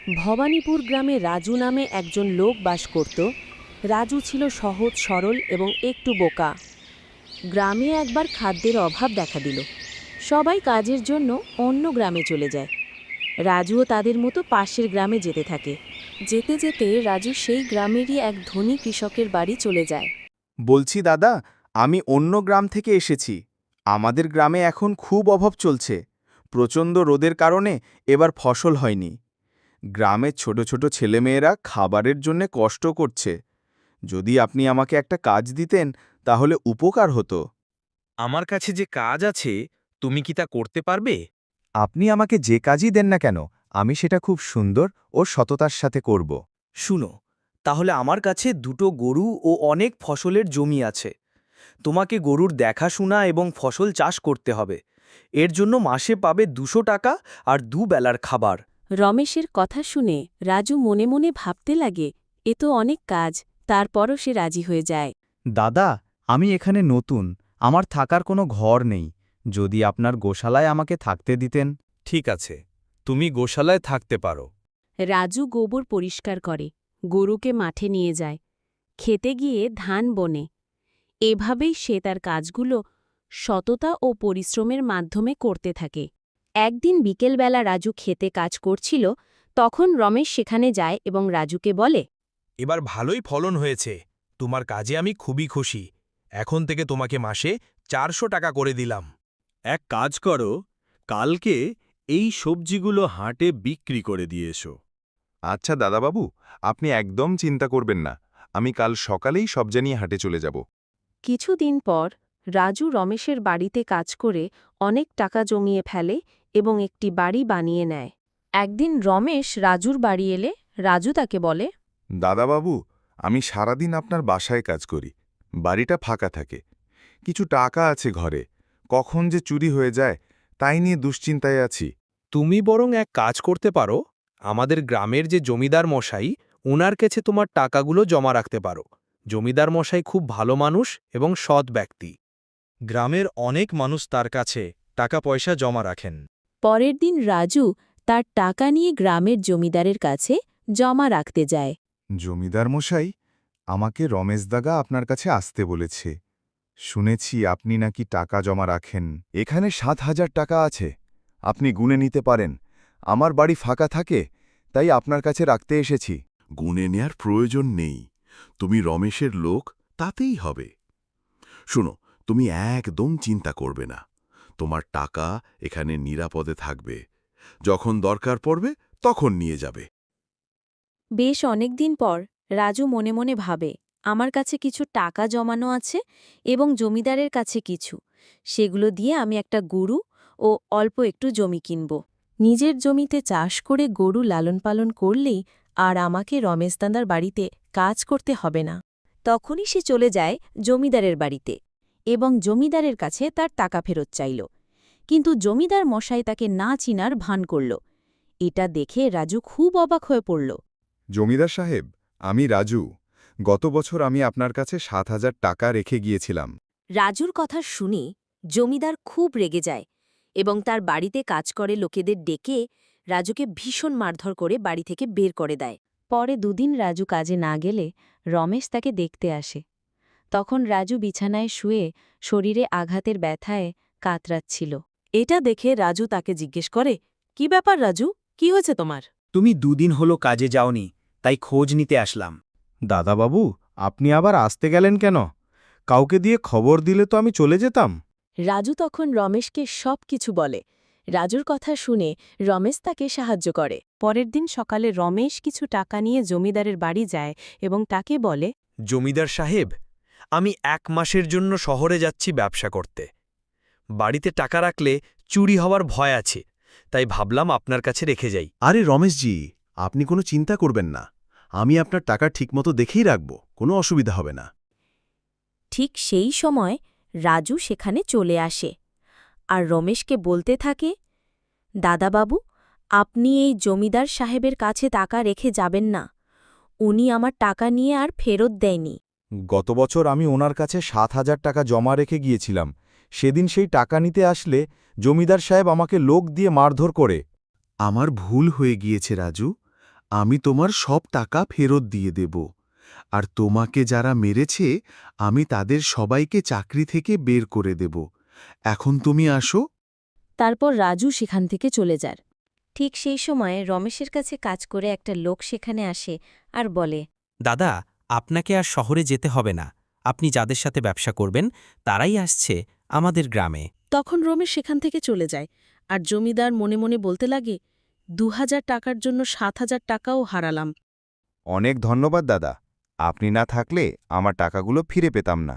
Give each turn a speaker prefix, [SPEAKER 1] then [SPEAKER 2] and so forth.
[SPEAKER 1] ভবানীপুর গ্রামে রাজু নামে একজন লোক বাস করত। রাজু ছিল সহজ সরল এবং একটু বোকা। গ্রামে একবার খাদ্যের অভাব দেখা দিল। সবাই কাজের জন্য অন্য গ্রামে চলে যায়। রাজুও তাদের মতো পাশের গ্রামে যেতে থাকে। যেতে যেতে রাজু সেই গ্রামেরই এক ধনী কৃষকের বাড়ি চলে যায়।
[SPEAKER 2] বলছি দাদা, আমি অন্য গ্রাম থেকে এসেছি। আমাদের গ্রামে এখন খুব অভাব চলছে। প্রচণ্ড রোদের কারণে এবার ফসল হয়নি। গ্রামের ছোট ছোট ছেলেমেয়েরা খাবারের জন্য কষ্ট করছে। যদি আপনি আমাকে একটা কাজ দিতেন তাহলে উপকার হতো।
[SPEAKER 3] আমার কাছে যে কাজ আছে, তুমি কি তা করতে পারবে?
[SPEAKER 2] আপনি আমাকে যে কাজই দেন না কেন, আমি সেটা খুব সুন্দর ও সততার সাথে করব।
[SPEAKER 4] শুনো, তাহলে আমার কাছে 2টো গরু ও অনেক ফসলের জমি আছে। তোমাকে গরুর দেখাশোনা এবং ফসল চাষ করতে হবে। এর জন্য মাসে পাবে 200 টাকা আর 2 বেলার খাবার।
[SPEAKER 1] রমেশের কথা শুনে রাজু মনে মনে ভাবতে লাগে, এ তো অনেক কাজ। তারপরও সে রাজি হয়ে যায়।
[SPEAKER 2] দাদা, আমি এখানে নতুন, আমার থাকার কোনো ঘর নেই। যদি আপনার গোশালায় আমাকে থাকতে দিতেন।
[SPEAKER 3] ঠিক আছে, তুমি গোশালায় থাকতে পারো।
[SPEAKER 1] রাজু গোবর পরিষ্কার করে, গরুকে মাঠে নিয়ে যায়, খেতে গিয়ে ধান বনে। এভাবেই সে তার কাজগুলো সততা ও পরিশ্রমের মাধ্যমে করতে থাকে। একদিন বিকেলবেলা রাজু খেতে কাজ করছিল, তখন রমেশ সেখানে যায় এবং রাজুকে বলে,
[SPEAKER 3] এবার ভালোই ফলন হয়েছে। তোমার কাজে আমি খুবই খুশি। এখন থেকে তোমাকে মাসে 400 টাকা করে দিলাম।
[SPEAKER 5] এক কাজ করো, কালকে এই সবজিগুলো হাটে বিক্রি করে দিয়ে এসো।
[SPEAKER 6] আচ্ছা দাদাবাবু, আপনি একদম চিন্তা করবেন না। আমি কাল সকালেই সবজি নিয়ে হাটে চলে যাব।
[SPEAKER 1] কিছুদিন পর রাজু রমেশের বাড়িতে কাজ করে অনেক টাকা জমিয়ে ফেলে এবং একটি বাড়ি বানিয়ে নেয়। একদিন রমেশ রাজুর বাড়ি এলে রাজু তাকে বলে,
[SPEAKER 6] দাদাবাবু, আমি সারাদিন আপনার বাসায় কাজ করি। বাড়িটা ফাঁকা থাকে। কিছু টাকা আছে ঘরে, কখন যে চুরি হয়ে যায় তাই নিয়ে দুশ্চিন্তায় আছি।
[SPEAKER 3] তুমি বরং এক কাজ করতে পারো, আমাদের গ্রামের যে জমিদার মশাই, ওনার কাছে তোমার টাকাগুলো জমা রাখতে পারো। জমিদার মশাই খুব ভালো মানুষ এবং সৎ ব্যক্তি।
[SPEAKER 5] গ্রামের অনেক মানুষ তার কাছে টাকা পয়সা জমা রাখেন।
[SPEAKER 1] পরের দিন রাজু তার টাকা নিয়ে গ্রামের জমিদারের কাছে জমা রাখতে যায়।
[SPEAKER 6] জমিদার মশাই, আমাকে রমেশ দাগা আপনার কাছে আসতে বলেছে। শুনেছি আপনি নাকি টাকা জমা রাখেন। এখানে 7,000 টাকা আছে, আপনি গুনে নিতে পারেন। আমার বাড়ি ফাঁকা থাকে, তাই আপনার কাছে রাখতে এসেছি।
[SPEAKER 7] গুনে নেয়ার প্রয়োজন নেই। তুমি রমেশের লোক, তাতেই হবে। শোনো, তুমি একদম চিন্তা করবে না। তোমার টাকা এখানে নিরাপদে থাকবে। যখন দরকার পড়বে তখন নিয়ে যাবে।
[SPEAKER 1] বেশ অনেকদিন পর রাজু মনে মনে ভাবে, আমার কাছে কিছু টাকা জমানো আছে এবং জমিদারের কাছে কিছু। সেগুলো দিয়ে আমি একটা গরু ও অল্প একটু জমি কিনব। নিজের জমিতে চাষ করে গরু লালন পালন করলেই আর আমাকে রমেশদাদার বাড়িতে কাজ করতে হবে না। তখনই সে চলে যায় জমিদারের বাড়িতে এবং জমিদারের কাছে তার টাকা ফেরত চাইল। কিন্তু জমিদার মশাই তাকে না চিনার ভান করল। এটা দেখে রাজু খুব অবাক হয়ে পড়ল।
[SPEAKER 6] জমিদার সাহেব, আমি রাজু। গত বছর আমি আপনার কাছে 7,000 টাকা রেখে গিয়েছিলাম।
[SPEAKER 1] রাজুর কথা শুনে জমিদার খুব রেগে যায় এবং তার বাড়িতে কাজ করে লোকেদের ডেকে রাজুকে ভীষণ মারধর করে বাড়ি থেকে বের করে দেয়। পরে দুদিন রাজু কাজে না গেলে রমেশ তাকে দেখতে আসে। তখন রাজু বিছানায় শুয়ে শরীরে আঘাতের ব্যথায় কাতরাচ্ছিল। এটা দেখে রাজু তাকে জিজ্ঞেস করে, কি ব্যাপার রাজু, কি হয়েছে তোমার?
[SPEAKER 4] তুমি 2 দিন হলো কাজে যাওনি, তাই খোঁজ নিতে আসলাম।
[SPEAKER 2] দাদাবাবু, আপনি আবার আসতে গেলেন কেন? কাউকে দিয়ে খবর দিলে তো আমি চলে যেতাম।
[SPEAKER 1] রাজু তখন রমেশকে সব কিছু বলে। রাজুর কথা শুনে রমেশ তাকে সাহায্য করে। পরের দিন সকালে রমেশ কিছু টাকা নিয়ে জমিদারের বাড়ি যায় এবং তাকে বলে,
[SPEAKER 3] জমিদার সাহেব, আমি 1 মাসের জন্য শহরে যাচ্ছি ব্যবসা করতে। বাড়িতে টাকা রাখলে চুরি হওয়ার ভয় আছে, তাই ভাবলাম আপনার কাছে রেখে যাই।
[SPEAKER 7] আরে রমেশজি, আপনি কোনো চিন্তা করবেন না। আমি আপনার টাকা ঠিকমতো দেখেই রাখব, কোনো অসুবিধা হবে না।
[SPEAKER 1] ঠিক সেই সময় রাজু সেখানে চলে আসে আর রমেশকে বলতে থাকে, দাদাবাবু, আপনি এই জমিদার সাহেবের কাছে টাকা রেখে যাবেন না। উনি আমার টাকা নিয়ে আর ফেরত দেয়নি।
[SPEAKER 2] গত বছর আমি ওনার কাছে 7,000 টাকা জমা রেখে গিয়েছিলাম। সেদিন সেই টাকা নিতে আসলে জমিদার সাহেব আমাকে লোক দিয়ে মারধর করে।
[SPEAKER 7] আমার ভুল হয়ে গিয়েছে রাজু। আমি তোমার সব টাকা ফেরত দিয়ে দেব। আর তোমাকে যারা মেরেছে আমি তাদের সবাইকে চাকরি থেকে বের করে দেব। এখন তুমি আসো।
[SPEAKER 1] তারপর রাজু সেখান থেকে চলে যায়। ঠিক সেই সময় রমেশের কাছে কাজ করে একটা লোক সেখানে আসে আর বলে,
[SPEAKER 8] দাদা, আপনাকে আর শহরে যেতে হবে না। আপনি যাদের সাথে ব্যবসা করবেন তারাই আসছে আমাদের গ্রামে।
[SPEAKER 9] তখন রমেশ সেখান থেকে চলে যায়, আর জমিদার মনে মনে বলতে লাগে, ২,০০০ টাকার জন্য ৭,০০০ টাকাও হারালাম।
[SPEAKER 6] অনেক ধন্যবাদ দাদা, আপনি না থাকলে আমার টাকাগুলো ফিরে পেতাম না।